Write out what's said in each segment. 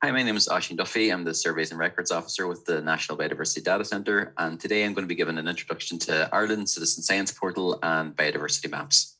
Hi, my name is Oisín Duffy. I'm the Surveys and Records Officer with the National Biodiversity Data Centre, and today I'm going to be giving an introduction to Ireland's Citizen Science Portal and biodiversity maps.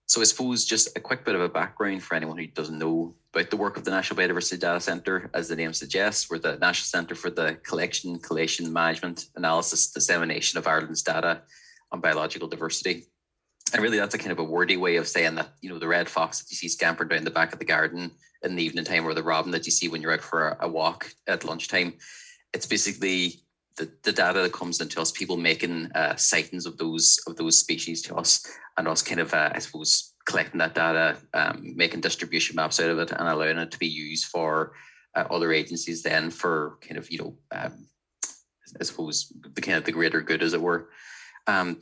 So I suppose just a quick bit of a background for anyone who doesn't know about the work of the National Biodiversity Data Centre. As the name suggests, we're the National Centre for the Collection, Collation, Management, Analysis, Dissemination of Ireland's data on biological diversity. And really, that's a kind of a wordy way of saying that, the red fox that you see scampering down the back of the garden in the evening time, or the robin that you see when you're out for a walk at lunchtime, it's basically the data that comes into us, people making sightings of those species to us, and us kind of, I suppose, collecting that data, making distribution maps out of it, and allowing it to be used for other agencies then for kind of, I suppose, the kind of the greater good, as it were.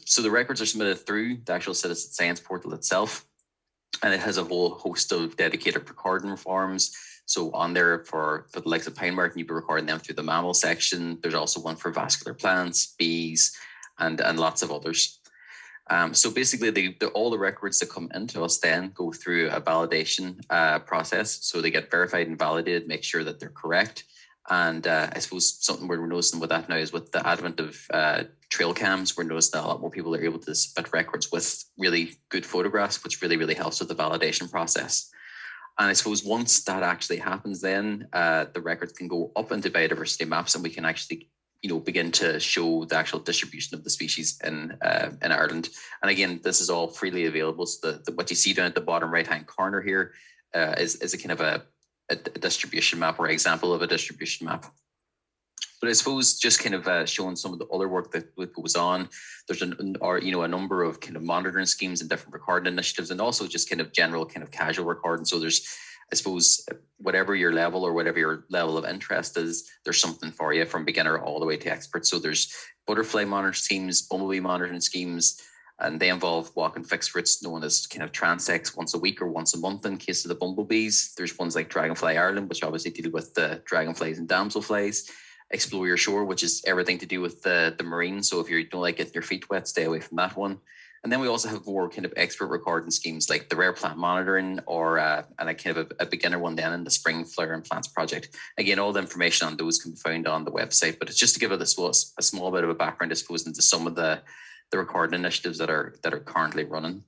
So the records are submitted through the actual Citizen Science Portal itself, and it has a whole host of dedicated recording forms. So on there for the likes of pine marten, you'd be recording them through the mammal section. There's also one for vascular plants, bees, and lots of others. So basically, all the records that come into us then go through a validation process. So they get verified and validated, make sure that they're correct. And I suppose something we're noticing with that now is with the advent of trail cams, we're noticing that a lot more people are able to submit records with really good photographs, which really, really helps with the validation process. And I suppose once that actually happens, then the records can go up into biodiversity maps, and we can actually, begin to show the actual distribution of the species in Ireland. And again, this is all freely available. So what you see down at the bottom right-hand corner here is a kind of a distribution map, or example of a distribution map. But I suppose just kind of showing some of the other work that goes on. There's a number of kind of monitoring schemes and different recording initiatives, and also just kind of general kind of casual recording. So there's, I suppose, whatever your level or whatever your level of interest is, there's something for you from beginner all the way to expert. So there's butterfly monitoring schemes, bumblebee monitoring schemes, and they involve walk and fixed routes known as kind of transects once a week or once a month in case of the bumblebees. There's ones like Dragonfly Ireland, which obviously deal with the dragonflies and damselflies. Explore Your Shore, which is everything to do with the marine. So if you don't like getting your feet wet, stay away from that one. And then we also have more kind of expert recording schemes like the rare plant monitoring, or and a kind of a beginner one then in the spring flower and plants project. Again, all the information on those can be found on the website, but it's just to give it a small bit of a background, I suppose, into some of the recording initiatives that are currently running.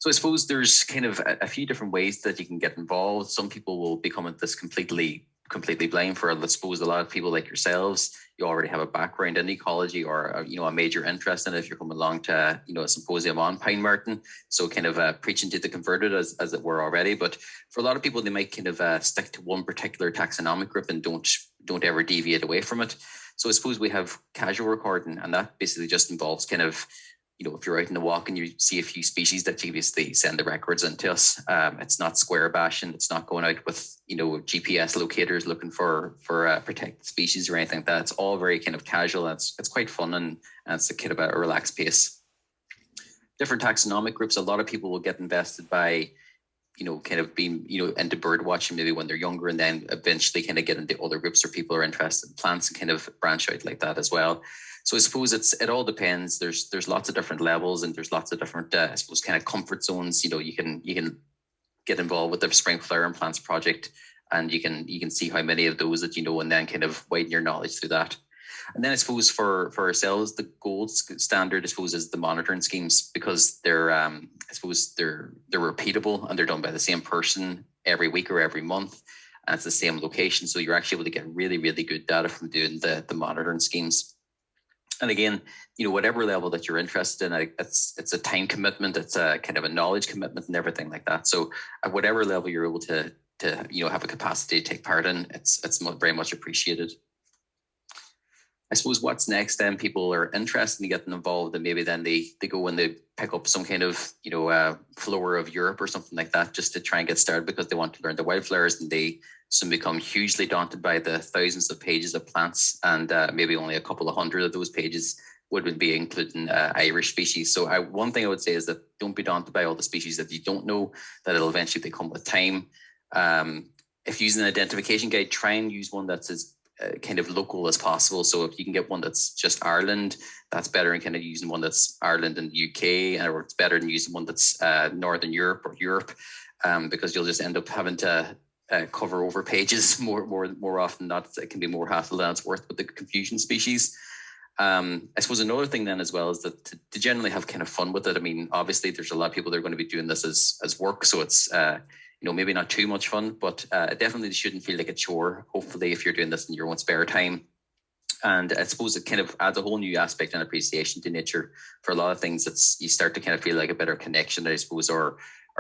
So I suppose there's kind of a few different ways that you can get involved. Some people will become at this completely blind for it. I suppose a lot of people like yourselves, you already have a background in ecology, or a major interest in it if you're coming along to a symposium on pine marten. So kind of preaching to the converted, as it were already. But for a lot of people, they might kind of stick to one particular taxonomic group and don't ever deviate away from it. So I suppose we have casual recording, and that basically just involves kind of, if you're out in the walk and you see a few species that you basically send the records into us. It's not square bashing. It's not going out with, GPS locators looking for protected species or anything like that. It's all very kind of casual. It's quite fun, and it's a kind of a relaxed pace. Different taxonomic groups. A lot of people will get invested by, kind of being, into bird watching maybe when they're younger, and then eventually kind of get into other groups where people are interested in plants and kind of branch out like that as well. So I suppose it all depends. There's lots of different levels, and there's lots of different, I suppose, kind of comfort zones. You can get involved with the spring flower and plants project, and you can see how many of those that and then kind of widen your knowledge through that. And then I suppose for ourselves, the gold standard, I suppose, is the monitoring schemes, because they're repeatable, and they're done by the same person every week or every month, and it's the same location. So you're actually able to get really, really good data from doing the monitoring schemes. And again, whatever level that you're interested in, it's a time commitment, it's a kind of a knowledge commitment, and everything like that. So at whatever level you're able to have a capacity to take part in, it's very much appreciated. I suppose what's next, then people are interested in getting involved, and maybe then they go and they pick up some kind of Flora of Europe or something like that, just to try and get started, because they want to learn the wildflowers, and they soon become hugely daunted by the thousands of pages of plants, and maybe only a couple of hundred of those pages would be including Irish species. So one thing I would say is that don't be daunted by all the species that you don't know, that it'll eventually become with time. If using an identification guide, try and use one that's as kind of local as possible. So if you can get one that's just Ireland, that's better than kind of using one that's Ireland and the UK, or it's better than using one that's Northern Europe or Europe, because you'll just end up having to cover over pages more often than not. It can be more hassle than it's worth with the confusion species. I suppose another thing then as well is that to generally have kind of fun with it. I mean, obviously there's a lot of people that are going to be doing this as work, so it's maybe not too much fun, but it definitely shouldn't feel like a chore. Hopefully, if you're doing this in your own spare time. And I suppose it kind of adds a whole new aspect and appreciation to nature. For a lot of things, you start to kind of feel like a better connection, I suppose, or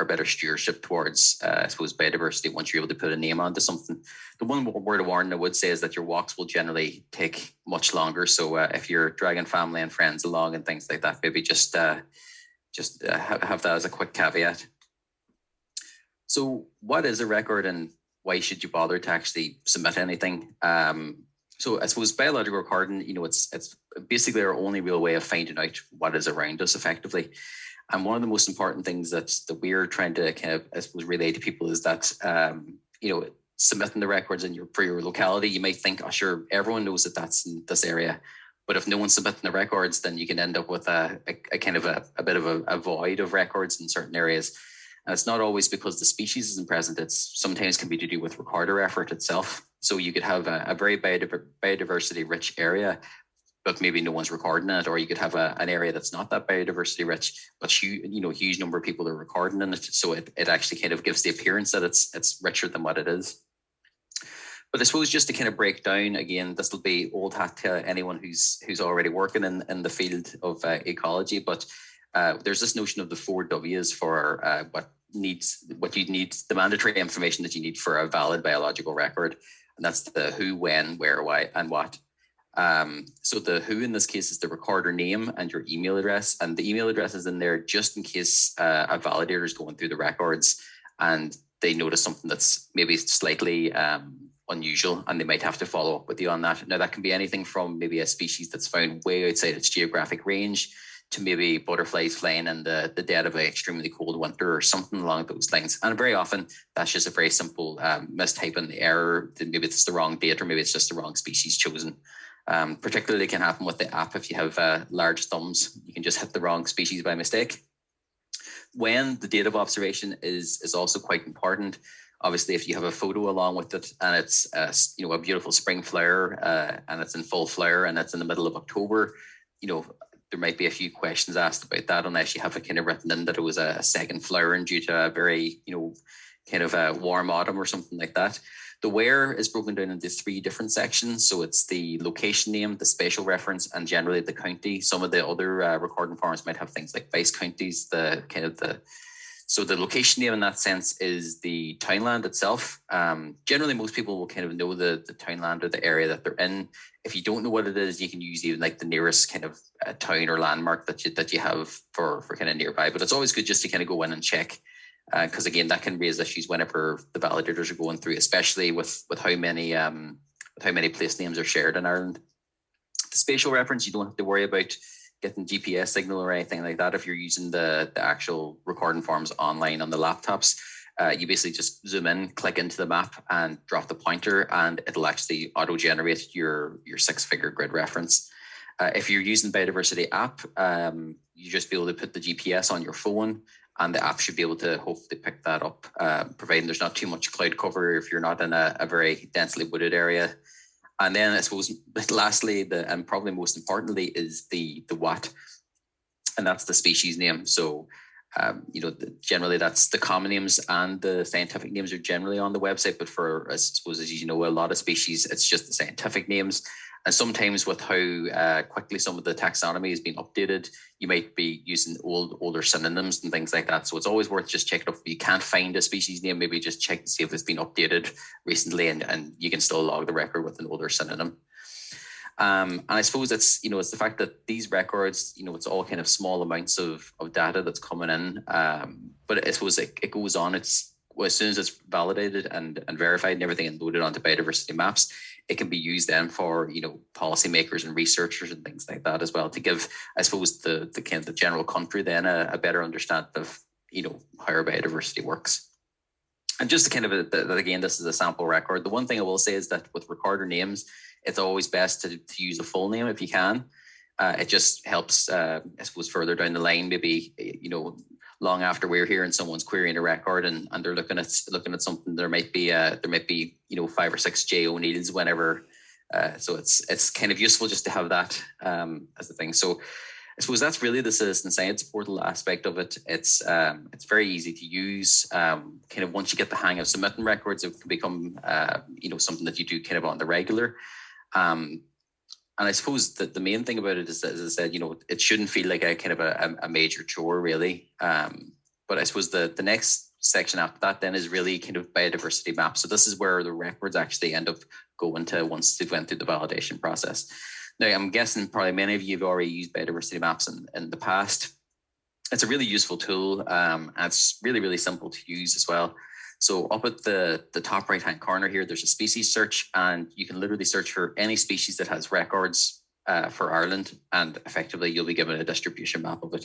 better stewardship towards, I suppose, biodiversity once you're able to put a name onto something. The one word of warning I would say is that your walks will generally take much longer. So if you're dragging family and friends along and things like that, maybe just have that as a quick caveat. So what is a record and why should you bother to actually submit anything? So I suppose biological recording, it's basically our only real way of finding out what is around us effectively. And one of the most important things that we're trying to kind of, I suppose, relay to people is that, submitting the records for your locality, you might think, oh, sure, everyone knows that that's in this area. But if no one's submitting the records, then you can end up with a kind of a bit of a void of records in certain areas. And it's not always because the species isn't present. It's sometimes can be to do with recorder effort itself. So you could have a very biodiversity rich area, but maybe no one's recording it, or you could have an area that's not that biodiversity rich, but huge number of people are recording in it. So it actually kind of gives the appearance that it's richer than what it is. But I suppose just to kind of break down, again, this will be old hat to anyone who's already working in the field of ecology, but there's this notion of the 4 W's for what you need, the mandatory information that you need for a valid biological record. And that's the who, when, where, why, and what. So the who in this case is the recorder name and your email address. And the email address is in there just in case a validator is going through the records and they notice something that's maybe slightly unusual and they might have to follow up with you on that. Now, that can be anything from maybe a species that's found way outside its geographic range to maybe butterflies flying in the dead of an extremely cold winter or something along those lines. And very often that's just a very simple mistype in the error. Maybe it's the wrong date or maybe it's just the wrong species chosen. Particularly can happen with the app if you have large thumbs. You can just hit the wrong species by mistake. When the date of observation is also quite important. Obviously, if you have a photo along with it and it's a beautiful spring flower and it's in full flower and it's in the middle of October, there might be a few questions asked about that unless you have it kind of written in that it was a second flowering due to a very, kind of a warm autumn or something like that. The where is broken down into 3 different sections. So it's the location name, the spatial reference, and generally the county. Some of the other recording forms might have things like vice counties, so the location name in that sense is the townland itself. Generally, most people will kind of know the townland or the area that they're in. If you don't know what it is, you can use even like the nearest kind of town or landmark that you have for kind of nearby. But it's always good just to kind of go in and check. Because again, that can raise issues whenever the validators are going through, especially with how many place names are shared in Ireland. The spatial reference, you don't have to worry about getting GPS signal or anything like that if you're using the actual recording forms online on the laptops. You basically just zoom in, click into the map and drop the pointer and it'll actually auto-generate your 6-figure grid reference. If you're using Biodiversity app, you just be able to put the GPS on your phone and the app should be able to hopefully pick that up, providing there's not too much cloud cover if you're not in a very densely wooded area. And then I suppose lastly, and probably most importantly, is the what, and that's the species name. So, generally that's the common names and the scientific names are generally on the website. But for, I suppose, as you know, a lot of species, it's just the scientific names. And sometimes with how quickly some of the taxonomy has been updated, you might be using older synonyms and things like that. So it's always worth just checking up. If you can't find a species name, maybe just check to see if it's been updated recently and you can still log the record with an older synonym. And I suppose it's the fact that these records, it's all kind of small amounts of data that's coming in. But I suppose it goes on. As soon as it's validated and verified and everything and loaded onto biodiversity maps, it can be used then for, policymakers and researchers and things like that as well to give, I suppose, the kind of the general country then a better understanding of, how our biodiversity works. And just to kind of, that again, this is a sample record. The one thing I will say is that with recorder names, it's always best to use a full name if you can. It just helps, I suppose, further down the line, maybe, long after we're here and someone's querying a record and they're looking at something, there might be 5 or 6 J O'Neills whenever. So it's kind of useful just to have that as a thing. So I suppose that's really the citizen science portal aspect of it. It's very easy to use. Kind of once you get the hang of submitting records, it can become something that you do kind of on the regular. And I suppose that the main thing about it is, as I said, it shouldn't feel like a kind of a major chore, really. But I suppose the next section after that then is really kind of biodiversity maps. So this is where the records actually end up going to once they've went through the validation process. Now, I'm guessing probably many of you have already used biodiversity maps in the past. It's a really useful tool, and it's really, really simple to use as well. So up at the top right-hand corner here, there's a species search, and you can literally search for any species that has records for Ireland, and effectively you'll be given a distribution map of it.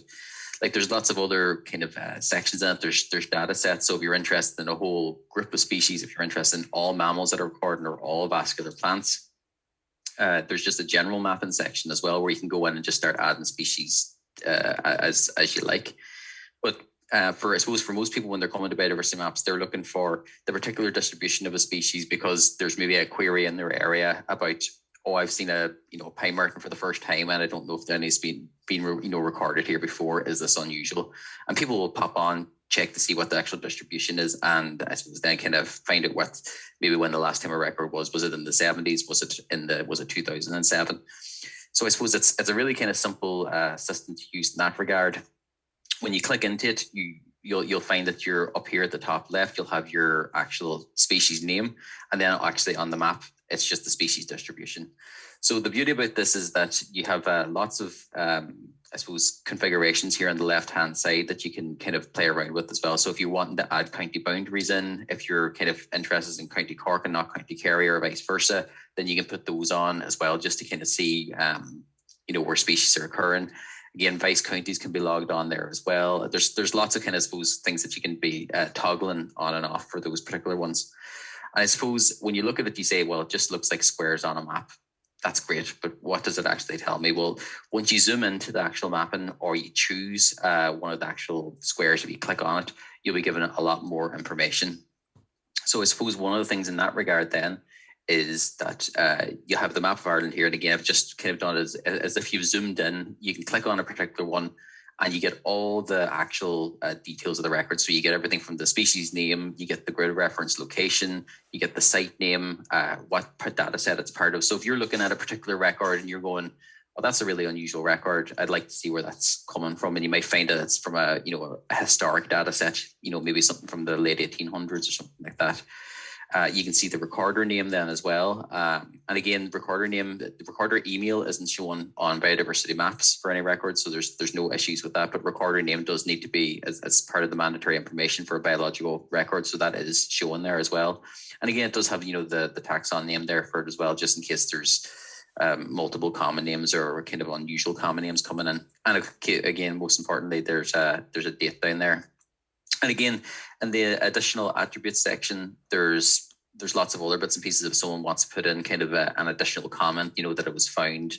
Like there's lots of other kind of sections in it. There's data sets. So if you're interested in a whole group of species, if you're interested in all mammals that are recorded or all vascular plants, there's just a general mapping section as well where you can go in and just start adding species as you like. But I suppose for most people when they're coming to biodiversity maps, they're looking for the particular distribution of a species because there's maybe a query in their area about, I've seen a pine marten for the first time and I don't know if any's been recorded here before. Is this unusual? And people will pop on, check to see what the actual distribution is, and I suppose then kind of find out what maybe when the last time a record was. Was it in the 70s? Was it 2007? So I suppose it's a really kind of simple system to use in that regard. When you click into it, you'll find that you're up here at the top left, you'll have your actual species name, and then actually on the map, it's just the species distribution. So the beauty about this is that you have lots of, I suppose, configurations here on the left-hand side that you can kind of play around with as well. So if you're wanting to add county boundaries in, if you're kind of interested in County Cork and not County Kerry or vice versa, then you can put those on as well just to kind of see, where species are occurring. Again, vice counties can be logged on there as well. There's lots of kind of, I suppose, things that you can be toggling on and off for those particular ones. And I suppose when you look at it, you say, well, it just looks like squares on a map. That's great, but what does it actually tell me? Well, once you zoom into the actual mapping or you choose one of the actual squares, if you click on it, you'll be given a lot more information. So I suppose one of the things in that regard then is that you have the map of Ireland here. And again, I've just kind of done it as if you've zoomed in, you can click on a particular one and you get all the actual details of the record. So you get everything from the species name, you get the grid reference location, you get the site name, what data set it's part of. So if you're looking at a particular record and you're going, well, that's a really unusual record, I'd like to see where that's coming from. And you might find that it's from a historic data set, maybe something from the late 1800s or something like that. You can see the recorder name then as well. And again, recorder name, the recorder email isn't shown on biodiversity maps for any records, so there's no issues with that. But recorder name does need to be as part of the mandatory information for a biological record, so that is shown there as well. And again, it does have the taxon name there for it as well, just in case there's multiple common names or kind of unusual common names coming in. And again, most importantly, there's a date down there. And again, in the additional attributes section, there's lots of other bits and pieces. If someone wants to put in kind of an additional comment, that it was found,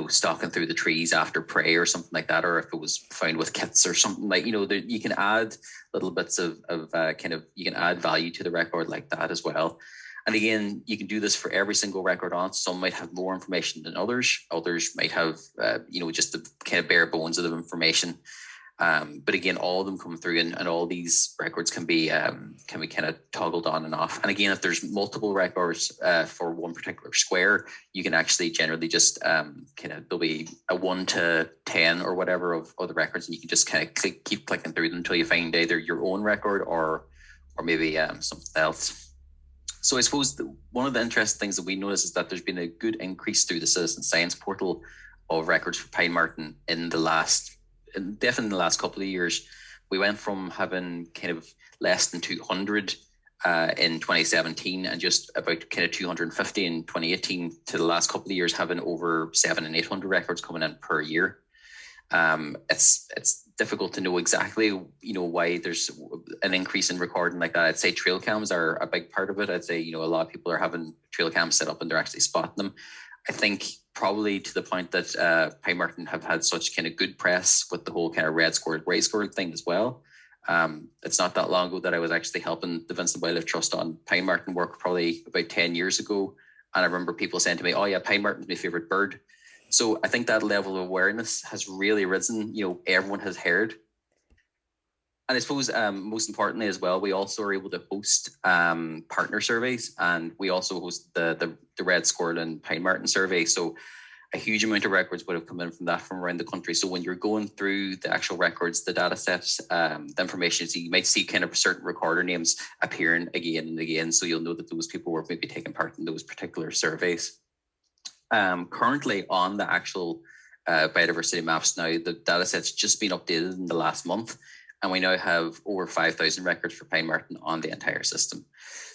stalking through the trees after prey or something like that, or if it was found with kits or something like, you can add little bits of you can add value to the record like that as well. And again, you can do this for every single record on it. Some might have more information than others. Others might have, just the kind of bare bones of the information. But again, all of them come through, and all these records can be kind of toggled on and off. And again, if there's multiple records for one particular square, you can actually generally just there'll be a 1 to 10 or whatever of the records, and you can just kind of keep clicking through them until you find either your own record or maybe something else. So I suppose one of the interesting things that we notice is that there's been a good increase through the Citizen Science Portal of records for pine marten definitely in the last couple of years. We went from having kind of less than 200 in 2017 and just about kind of 250 in 2018 to the last couple of years having over 700 and 800 records coming in per year. It's difficult to know exactly, why there's an increase in recording like that. I'd say trail cams are a big part of it. I'd say, a lot of people are having trail cams set up and they're actually spotting them. I think probably to the point that pine marten have had such kind of good press with the whole kind of red squared, gray squared thing as well. It's not that long ago that I was actually helping the Vincent Wildlife Trust on pine marten work, probably about 10 years ago. And I remember people saying to me, oh yeah, pine marten's my favorite bird. So I think that level of awareness has really risen. Everyone has heard. And I suppose most importantly as well, we also are able to host partner surveys, and we also host the red squirrel and pine marten survey. So a huge amount of records would have come in from that from around the country. So when you're going through the actual records, the data sets, the information, so you might see kind of certain recorder names appearing again and again. So you'll know that those people were maybe taking part in those particular surveys. Currently on the actual biodiversity maps now, the data set's just been updated in the last month, and we now have over 5,000 records for pine marten on the entire system.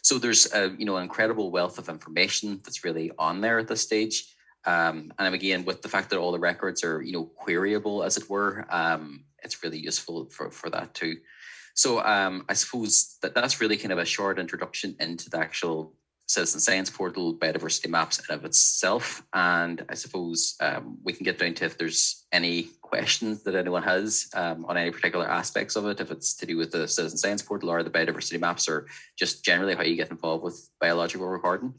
So there's an incredible wealth of information that's really on there at this stage. And again, with the fact that all the records are, queryable, as it were, it's really useful for that too. So I suppose that's really kind of a short introduction into the actual citizen science portal biodiversity maps in of itself. And I suppose we can get down to if there's any questions that anyone has on any particular aspects of it, if it's to do with the citizen science portal or the biodiversity maps, or just generally how you get involved with biological recording.